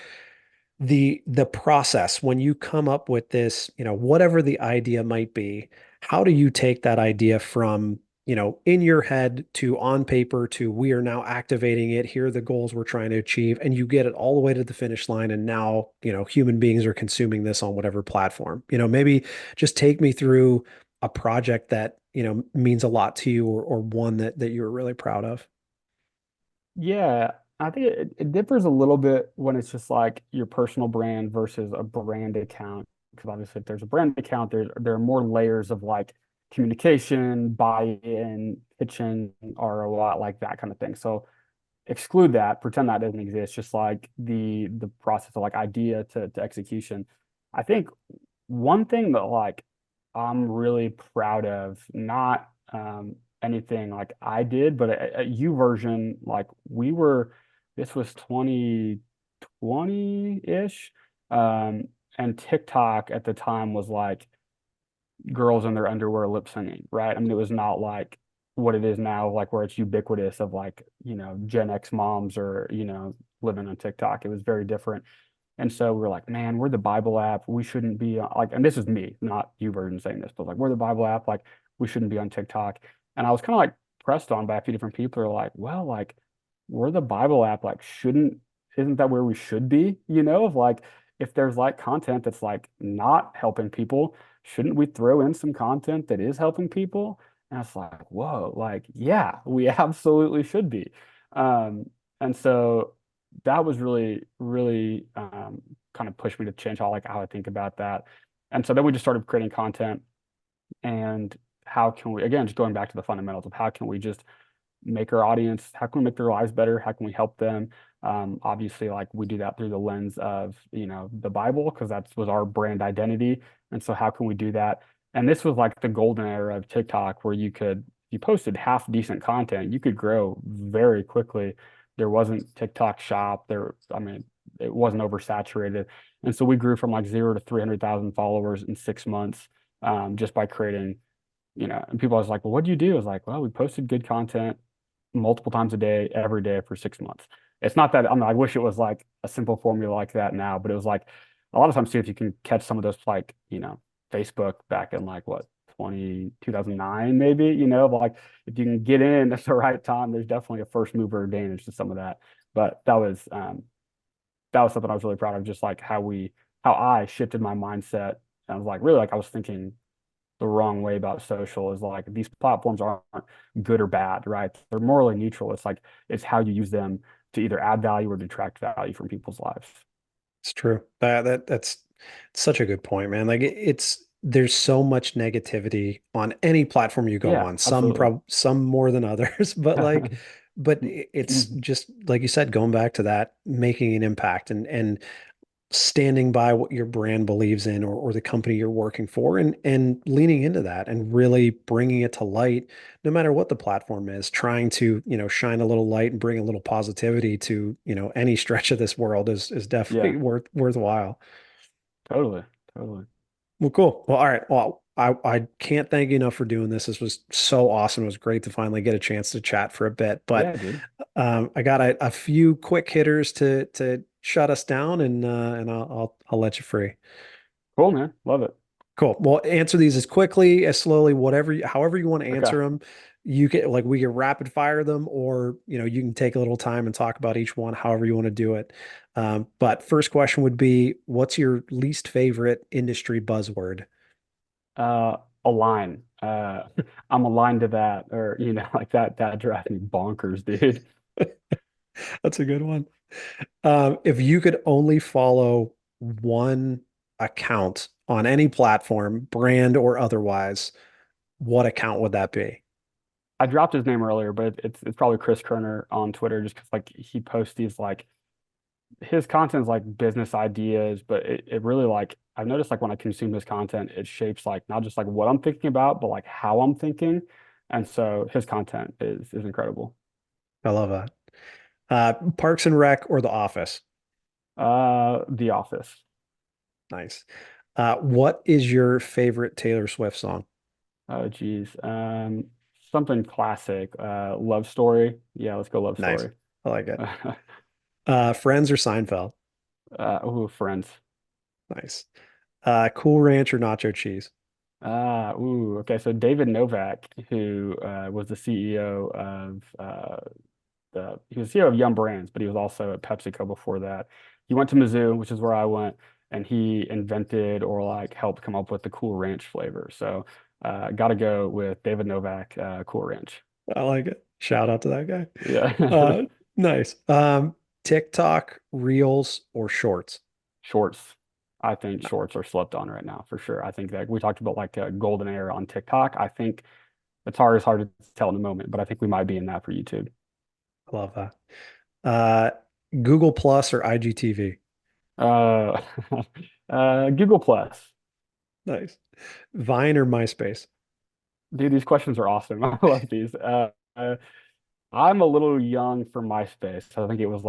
the process when you come up with this, whatever the idea might be. How do you take that idea from, in your head to on paper to we are now activating it, here are the goals we're trying to achieve, and you get it all the way to the finish line, and now, human beings are consuming this on whatever platform. Maybe just take me through a project that, means a lot to you, or one that you're really proud of. Yeah, I think it differs a little bit when it's just like your personal brand versus a brand account. Because obviously, if there's a brand account, there are more layers of like communication, buy-in, pitching, ROI, like that kind of thing. So exclude that, pretend that doesn't exist, just like the process of like idea to execution. I think one thing that like I'm really proud of, not anything like I did, but a U version, like this was 2020-ish. And TikTok at the time was like girls in their underwear lip singing, right? I mean, it was not like what it is now, like where it's ubiquitous of like, Gen X moms or, living on TikTok. It was very different. And so we're like, man, we're the Bible app. We shouldn't be like, and this is me, not you version saying this, but like, we're the Bible app. Like, we shouldn't be on TikTok. And I was kind of like pressed on by a few different people who are like, well, like, we're the Bible app. Like, isn't that where we should be? Of like, if there's like content that's like not helping people, shouldn't we throw in some content that is helping people? And it's like, whoa, like, yeah, we absolutely should be. Um, and so that was really, really kind of pushed me to change how I think about that. And so then we just started creating content and how can we, again, just going back to the fundamentals of how can we just make our audience, how can we make their lives better? How can we help them? Obviously, like we do that through the lens of, the Bible, because that was our brand identity. And so how can we do that? And this was like the golden era of TikTok where you posted half decent content, you could grow very quickly. There wasn't TikTok shop there. I mean, it wasn't oversaturated. And so we grew from like 0 to 300,000 followers in 6 months, just by creating, and people was like, well, what do you do? I was like, well, we posted good content multiple times a day, every day for 6 months. It's not that, I mean, I wish it was like a simple formula like that now, but it was like a lot of times too, if you can catch some of those, like, Facebook back in like what, 2009 maybe, like if you can get in at the right time, there's definitely a first mover advantage to some of that. But that was something I was really proud of, just like how I shifted my mindset. And I was like, really, like I was thinking the wrong way about social is like these platforms aren't good or bad, right? They're morally neutral. It's like it's how you use them to either add value or detract value from people's lives. It's true. That's such a good point, man. Like it's there's so much negativity on any platform you go Yeah, on. absolutely. Some more than others, but it's just like you said, going back to that, making an impact and standing by what your brand believes in or the company you're working for and leaning into that and really bringing it to light no matter what the platform is, trying to shine a little light and bring a little positivity to any stretch of this world is definitely Yeah, worthwhile. totally, totally. Well, cool. Well, all right. Well, I can't thank you enough for doing this. This was so awesome. It was great to finally get a chance to chat for a bit. But Yeah, dude. I got a few quick hitters to shut us down, and I'll let you free. Cool, man. Love it. Cool. Well, answer these as quickly, as slowly, however you want to Okay. answer them. You can like we can rapid fire them, or you can take a little time and talk about each one, however you want to do it. But first question would be, what's your least favorite industry buzzword? Align. I'm aligned to that, or like that drives me bonkers, dude. That's a good one. If you could only follow one account on any platform, brand or otherwise, what account would that be? I dropped his name earlier, but it's probably Chris Kerner on Twitter, just because like he posts these like his content is like business ideas, but it really like I've noticed like when I consume his content, it shapes like not just like what I'm thinking about, but like how I'm thinking. And so his content is incredible. I love that. Parks and Rec or The Office? The Office. Nice. What is your favorite Taylor Swift song? Oh geez. Something classic. Love Story. Yeah, let's go Love Nice. Story. I like it. Friends or Seinfeld? Ooh, Friends. Nice. Cool Ranch or Nacho Cheese? Ooh, okay. So David Novak, who was the CEO of he was CEO of Yum Brands, but he was also at PepsiCo before that. He went to Mizzou, which is where I went, and he invented or like helped come up with the Cool Ranch flavor. So got to go with David Novak, Cool Ranch. I like it. Shout out to that guy. Yeah. Uh, nice. TikTok, Reels, or Shorts? Shorts. I think shorts are slept on right now for sure. I think that we talked about like a golden era on TikTok. I think it's hard to tell in the moment, but I think we might be in that for YouTube. I love that. Uh, Google Plus or IGTV? Uh, Google Plus. Nice. Vine or MySpace? Dude, these questions are awesome. I love these. I'm a little young for MySpace. I think it was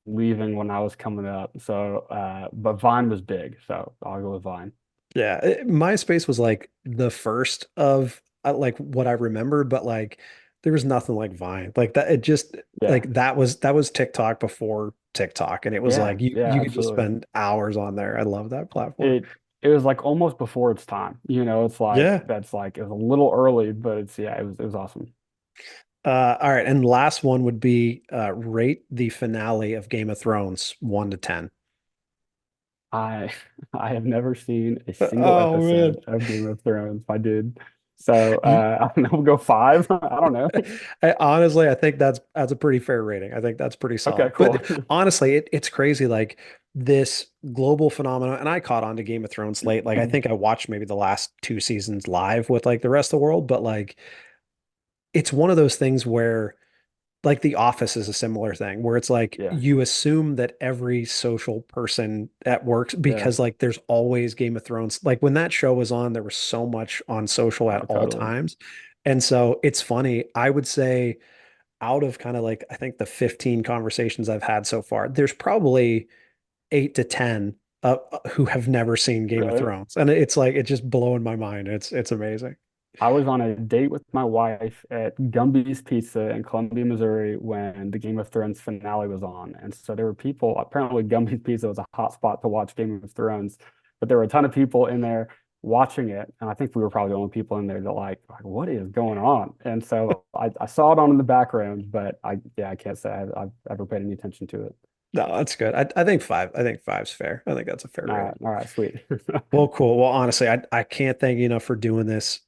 leaving when I was coming up. So, but Vine was big, so I'll go with Vine. Yeah, MySpace was like the first of like what I remember, but like there was nothing like Vine. Like that it just Yeah, like that was TikTok before TikTok and it was yeah, like you yeah, you could just absolutely. spend hours on there. I love that platform. It was like almost before its time. It's like Yeah. that's like it was a little early, but it's yeah, it was awesome. All right, and last one would be rate the finale of Game of Thrones 1 to 10. I I have never seen a single Oh man. episode of Game of Thrones, my dude. So You I don't know, we'll go five. I don't know. honestly, I think that's a pretty fair rating. I think that's pretty Okay, solid. cool. But honestly, it's crazy like this global phenomenon. And I caught on to Game of Thrones late. Like I think I watched maybe the last two seasons live with like the rest of the world, but like it's one of those things where like The Office is a similar thing where it's like Yeah, you assume that every social person at work yeah. because like there's always Game of Thrones. Like when that show was on, there was so much on social at Oh, all totally. times. And so it's funny. I would say out of kind of like I think the 15 conversations I've had so far, there's probably 8 to 10 who have never seen Game of Really? Thrones. And it's like it's just blowing my mind. It's amazing. I was on a date with my wife at Gumby's Pizza in Columbia, Missouri when the Game of Thrones finale was on. And so there were people, apparently Gumby's Pizza was a hot spot to watch Game of Thrones, but there were a ton of people in there watching it. And I think we were probably the only people in there that like what is going on? And so I saw it on in the background, but yeah, I can't say I've ever paid any attention to it. No, that's good. I think five. I think five's fair. I think that's a fair rating. All right, sweet. Well, cool. Well, honestly, I can't thank you enough for doing this.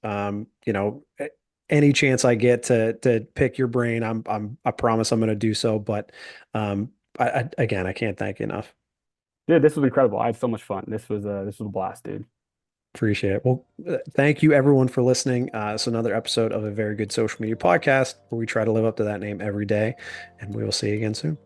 Any chance I get to pick your brain, I promise I'm going to do so. But again, I can't thank you enough. Dude, this was incredible. I had so much fun. This was a blast, dude. Appreciate it. Well, thank you everyone for listening. It's another episode of a very good social media podcast where we try to live up to that name every day, and we will see you again soon.